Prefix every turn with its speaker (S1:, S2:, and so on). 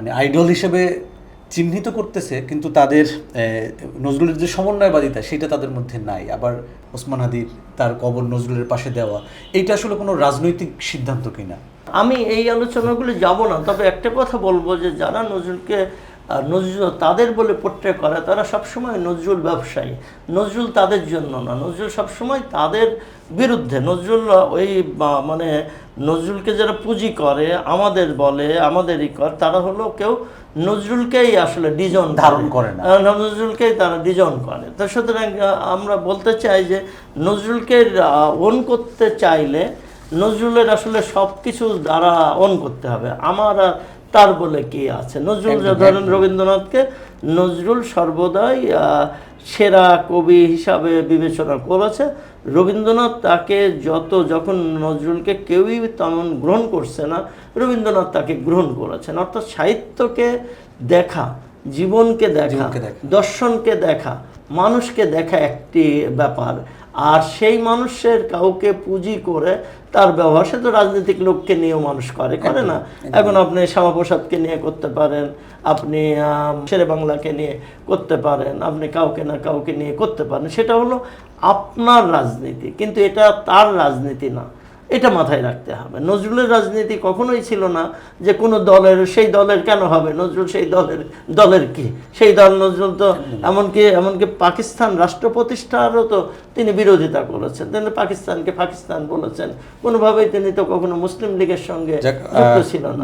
S1: মানে আইডল হিসেবে চিহ্নিত করতেছে, কিন্তু তাদের নজরুলের যে সমন্বয়বাদিতা সেটা তাদের মধ্যে নাই। আবার ওসমান হাদির তার কবর নজরুলের পাশে দেওয়া, এইটা আসলে কোনো রাজনৈতিক সিদ্ধান্ত কিনা?
S2: আমি এই আলোচনাগুলো যাব না, তবে একটা কথা বলবো যে যারা নজরুলকে নজরুল তাদের বলে পোট্রে করে, তারা সবসময় নজরুল ব্যবসায়ী। নজরুল তাদের জন্য না, নজরুল সবসময় তাদের বিরুদ্ধে। নজরুল ওই মানে নজরুলকে যারা পুঁজি করে, আমাদের বলে, আমাদেরই কর, তারা হলো কেউ নজরুলকেই আসলে ডিজন
S1: ধারণ করে না,
S2: নজরুলকেই তারা ডিজন করে। তো সুতরাং আমরা বলতে চাই যে নজরুলকে ওন করতে চাইলে নজরুলের আসলে সব কিছু দ্বারা অন করতে হবে। আমার তার বলে কি আছে? নজরুল ধরেন রবীন্দ্রনাথকে নজরুল সর্বদাই সেরা কবি হিসাবে বিবেচনা করেছে। রবীন্দ্রনাথ তাকে যখন নজরুলকে কেউই তেমন গ্রহণ করছে না, রবীন্দ্রনাথ তাকে গ্রহণ করেছেন। অর্থাৎ সাহিত্যকে দেখা, জীবনকে দেখা, দর্শনকে দেখা, মানুষকে দেখা একটি ব্যাপার। আর সেই মানুষের কাউকে পুঁজি করে তার ব্যবহার, সে তো রাজনৈতিক লোককে নিয়েও মানুষ করে না। এখন আপনি শ্যামাপ্রসাদকে নিয়ে করতে পারেন, আপনি শেরে বাংলাকে নিয়ে করতে পারেন, আপনি কাউকে না কাউকে নিয়ে করতে পারেন, সেটা হলো আপনার রাজনীতি, কিন্তু এটা তার রাজনীতি না। এটা মাথায় রাখতে হবে। নজরুলের রাজনীতি কখনোই ছিল না যে কোনো দলের, সেই দলের কেন হবে? নজরুল সেই দলের কি? সেই দল নজরুল তো এমনকি পাকিস্তান রাষ্ট্র প্রতিষ্ঠারও তো তিনি বিরোধিতা করেছেন। তিনি পাকিস্তানকে পাকিস্তান বলেছেন। কোনোভাবেই তিনি তো কখনো মুসলিম লীগের সঙ্গে যুক্ত ছিল না।